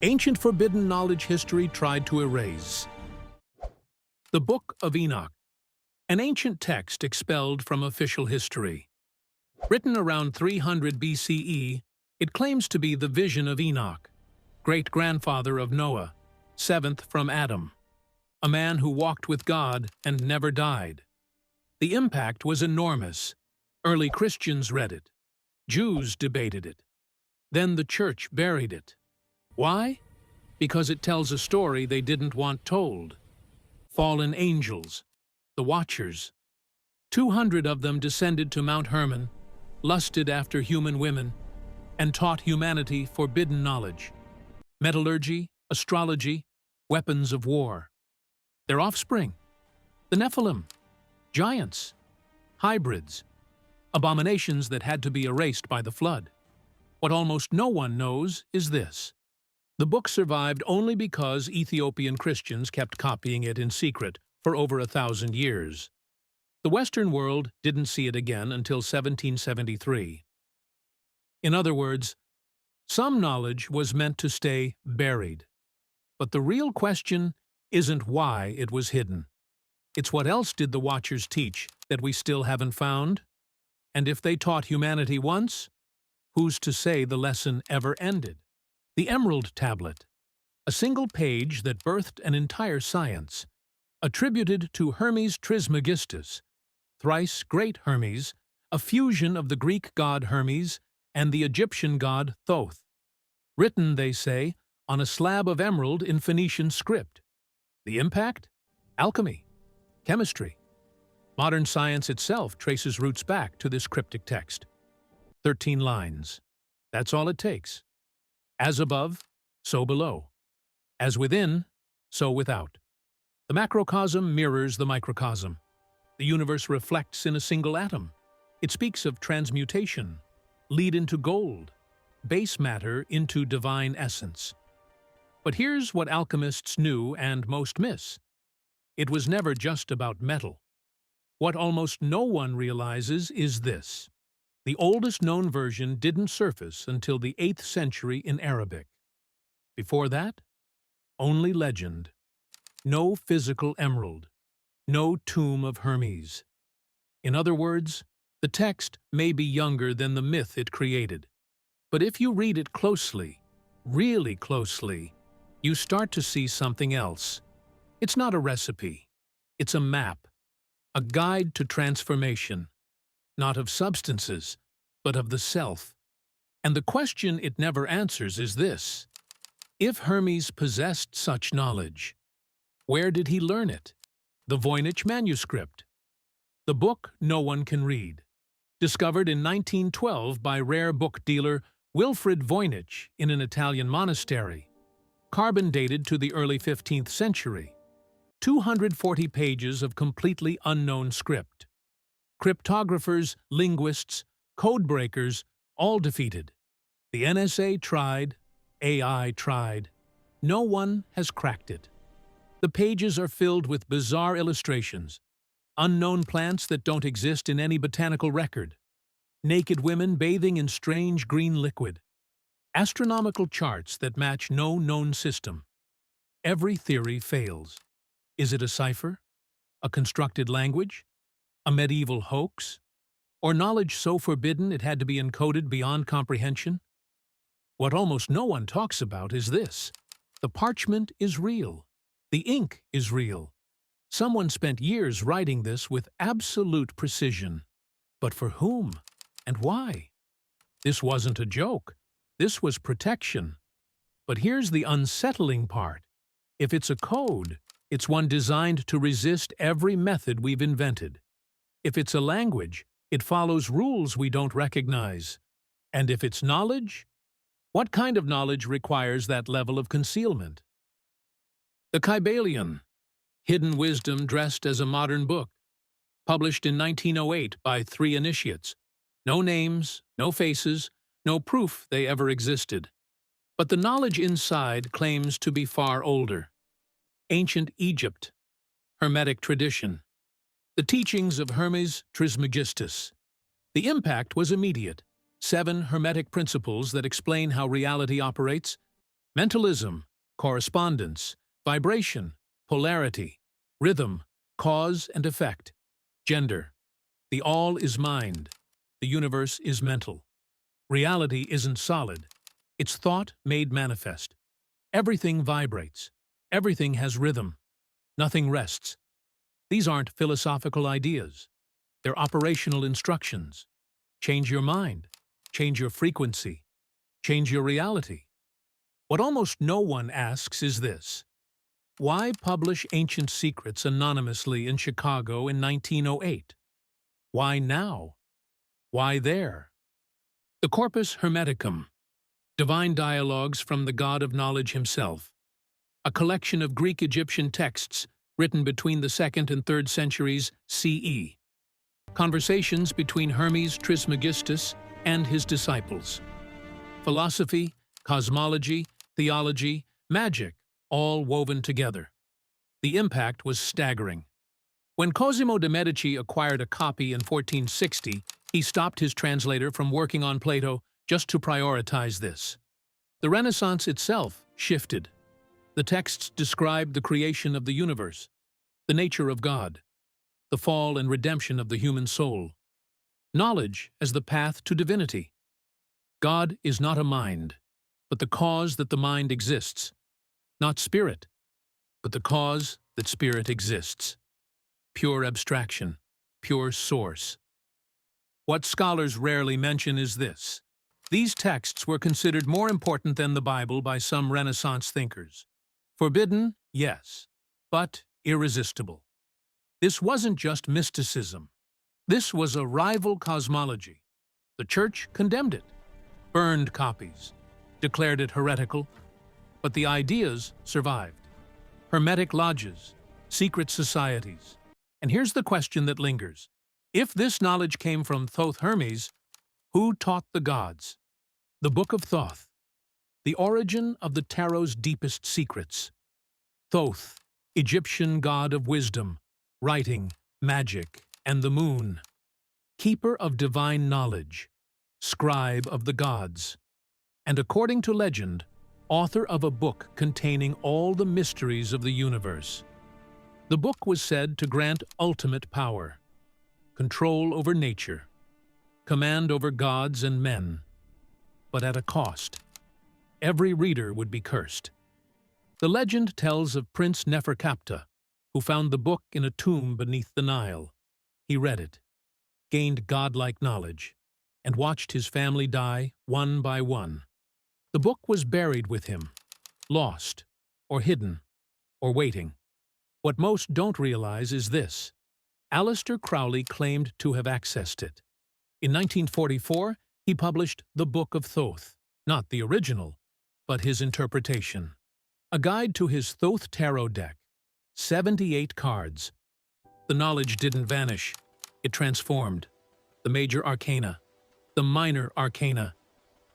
Ancient forbidden knowledge history tried to erase. The Book of Enoch, an ancient text expelled from official history. Written around 300 BCE, it claims to be the vision of Enoch, great-grandfather of Noah, seventh from Adam, a man who walked with God and never died. The impact was enormous. Early Christians read it. Jews debated it. Then the church buried it. Why? Because it tells a story they didn't want told. Fallen angels, the Watchers. 200 of them descended to Mount Hermon, lusted after human women, and taught humanity forbidden knowledge. Metallurgy, astrology, weapons of war. Their offspring, the Nephilim, giants, hybrids, abominations that had to be erased by the flood. What almost no one knows is this. The book survived only because Ethiopian Christians kept copying it in secret for over 1,000 years. The Western world didn't see it again until 1773. In other words, some knowledge was meant to stay buried. But the real question isn't why it was hidden. It's what else did the Watchers teach that we still haven't found? And if they taught humanity once, who's to say the lesson ever ended? The Emerald Tablet, a single page that birthed an entire science, attributed to Hermes Trismegistus, thrice great Hermes, a fusion of the Greek god Hermes and the Egyptian god Thoth. Written, they say, on a slab of emerald in Phoenician script. The impact? Alchemy, chemistry. Modern science itself traces roots back to this cryptic text. 13 lines. That's all it takes. As above, so below. As within, so without. The macrocosm mirrors the microcosm. The universe reflects in a single atom. It speaks of transmutation, lead into gold, base matter into divine essence. But here's what alchemists knew and most miss. It was never just about metal. What almost no one realizes is this. The oldest known version didn't surface until the 8th century in Arabic. Before that, only legend. No physical emerald. No tomb of Hermes. In other words, the text may be younger than the myth it created. But if you read it closely, really closely, you start to see something else. It's not a recipe. It's a map. A guide to transformation. Not of substances, but of the self. And the question it never answers is this. If Hermes possessed such knowledge, where did he learn it? The Voynich Manuscript. The book no one can read. Discovered in 1912 by rare book dealer Wilfrid Voynich in an Italian monastery. Carbon dated to the early 15th century. 240 pages of completely unknown script. Cryptographers, linguists, code breakers, all defeated. The NSA tried, AI tried. No one has cracked it. The pages are filled with bizarre illustrations, unknown plants that don't exist in any botanical record, naked women bathing in strange green liquid, astronomical charts that match no known system. Every theory fails. Is it a cipher? A constructed language? A medieval hoax? Or knowledge so forbidden it had to be encoded beyond comprehension? What almost no one talks about is this. The parchment is real. The ink is real. Someone spent years writing this with absolute precision. But for whom? And why? This wasn't a joke. This was protection. But here's the unsettling part. If it's a code, it's one designed to resist every method we've invented. If it's a language, it follows rules we don't recognize. And if it's knowledge, what kind of knowledge requires that level of concealment? The Kybalion, hidden wisdom dressed as a modern book, published in 1908 by 3 initiates. No names, no faces, no proof they ever existed. But the knowledge inside claims to be far older. Ancient Egypt, Hermetic tradition, the teachings of Hermes Trismegistus. The impact was immediate. 7 Hermetic principles that explain how reality operates. Mentalism, correspondence, vibration, polarity, rhythm, cause and effect, gender. The all is mind. The universe is mental. Reality isn't solid. It's thought made manifest. Everything vibrates. Everything has rhythm. Nothing rests. These aren't philosophical ideas. They're operational instructions. Change your mind. Change your frequency. Change your reality. What almost no one asks is this: why publish ancient secrets anonymously in Chicago in 1908? Why now? Why there? The Corpus Hermeticum, divine dialogues from the God of knowledge himself, a collection of Greek-Egyptian texts written between the 2nd and 3rd centuries CE. Conversations between Hermes Trismegistus and his disciples. Philosophy, cosmology, theology, magic, all woven together. The impact was staggering. When Cosimo de' Medici acquired a copy in 1460, he stopped his translator from working on Plato just to prioritize this. The Renaissance itself shifted. The texts described the creation of the universe, the nature of God, the fall and redemption of the human soul, knowledge as the path to divinity. God is not a mind, but the cause that the mind exists, not spirit, but the cause that spirit exists. Pure abstraction, pure source. What scholars rarely mention is this: these texts were considered more important than the Bible by some Renaissance thinkers. Forbidden, yes, but irresistible. This wasn't just mysticism. This was a rival cosmology. The Church condemned it, burned copies, declared it heretical, but the ideas survived. Hermetic lodges, secret societies. And here's the question that lingers. If this knowledge came from Thoth Hermes, who taught the gods? The Book of Thoth, the origin of the tarot's deepest secrets. Thoth, Egyptian god of wisdom, writing, magic, and the moon. Keeper of divine knowledge, scribe of the gods, and according to legend, author of a book containing all the mysteries of the universe. The book was said to grant ultimate power, control over nature, command over gods and men, but at a cost. Every reader would be cursed. The legend tells of Prince Neferkaptah, who found the book in a tomb beneath the Nile. He read it, gained godlike knowledge, and watched his family die one by one. The book was buried with him, lost, or hidden, or waiting. What most don't realize is this: Aleister Crowley claimed to have accessed it. In 1944, he published the Book of Thoth, not the original, but his interpretation. A guide to his Thoth tarot deck, 78 cards. The knowledge didn't vanish, it transformed. The major arcana, the minor arcana,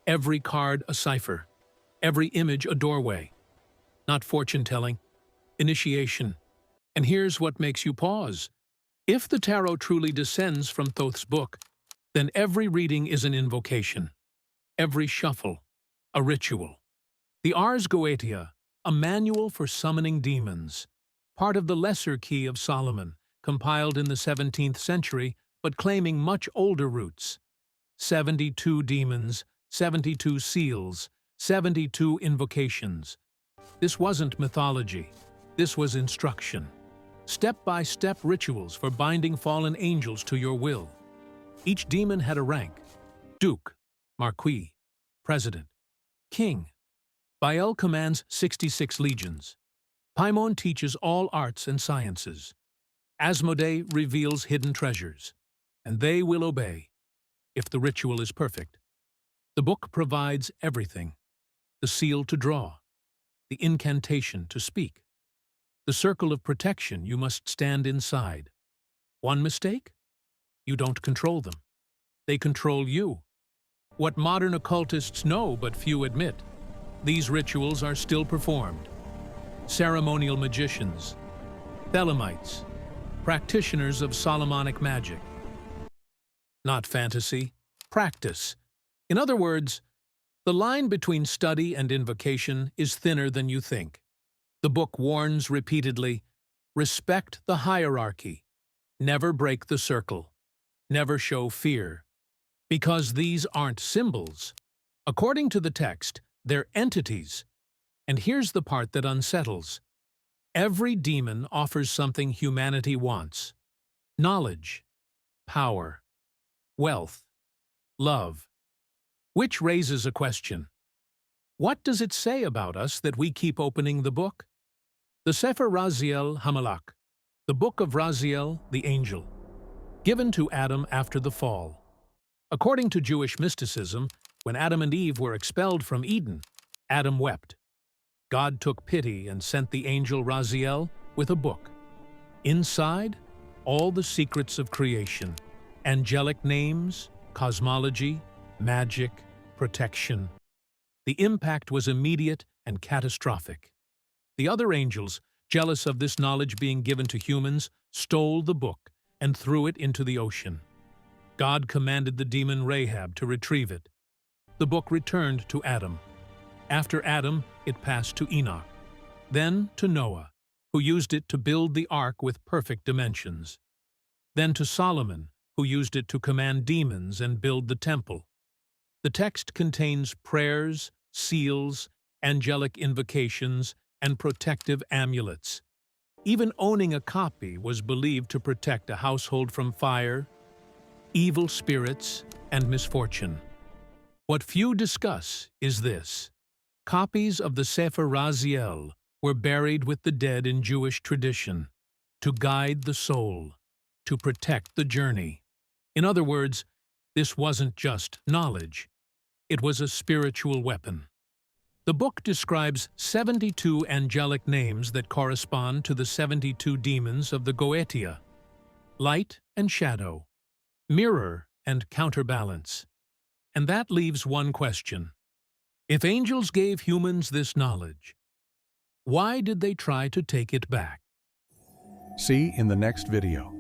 every card a cipher, every image a doorway. Not fortune-telling, initiation. And here's what makes you pause. If the tarot truly descends from Thoth's book, then every reading is an invocation, every shuffle, a ritual. The Ars Goetia, a manual for summoning demons, part of the Lesser Key of Solomon, compiled in the 17th century, but claiming much older roots. 72 demons, 72 seals, 72 invocations. This wasn't mythology. This was instruction. Step-by-step rituals for binding fallen angels to your will. Each demon had a rank: Duke, Marquis, President, King. Baal commands 66 legions. Paimon teaches all arts and sciences. Asmodee reveals hidden treasures, and they will obey, if the ritual is perfect. The book provides everything: the seal to draw, the incantation to speak, the circle of protection you must stand inside. One mistake? You don't control them. They control you. What modern occultists know but few admit: these rituals are still performed. Ceremonial magicians, Thelemites, practitioners of Solomonic magic. Not fantasy, practice. In other words, The line between study and invocation is thinner than you think. The book warns repeatedly, respect the hierarchy, never break the circle, never show fear, because these aren't symbols. According to the text, they're entities. And here's the part that unsettles. Every demon offers something humanity wants: knowledge, power, wealth, love. Which raises a question. What does it say about us that we keep opening the book? The Sefer Raziel HaMalakh, the Book of Raziel, the angel, given to Adam after the fall. According to Jewish mysticism, when Adam and Eve were expelled from Eden, Adam wept. God took pity and sent the angel Raziel with a book. Inside, all the secrets of creation, angelic names, cosmology, magic, protection. The impact was immediate and catastrophic. The other angels, jealous of this knowledge being given to humans, stole the book and threw it into the ocean. God commanded the demon Rahab to retrieve it. The book returned to Adam. After Adam, it passed to Enoch, then to Noah, who used it to build the ark with perfect dimensions, then to Solomon, who used it to command demons and build the temple. The text contains prayers, seals, angelic invocations, and protective amulets. Even owning a copy was believed to protect a household from fire, evil spirits, and misfortune. What few discuss is this. Copies of the Sefer Raziel were buried with the dead in Jewish tradition, to guide the soul, to protect the journey. In other words, this wasn't just knowledge. It was a spiritual weapon. The book describes 72 angelic names that correspond to the 72 demons of the Goetia: light and shadow, mirror and counterbalance. And that leaves one question. If angels gave humans this knowledge, why did they try to take it back? See in the next video.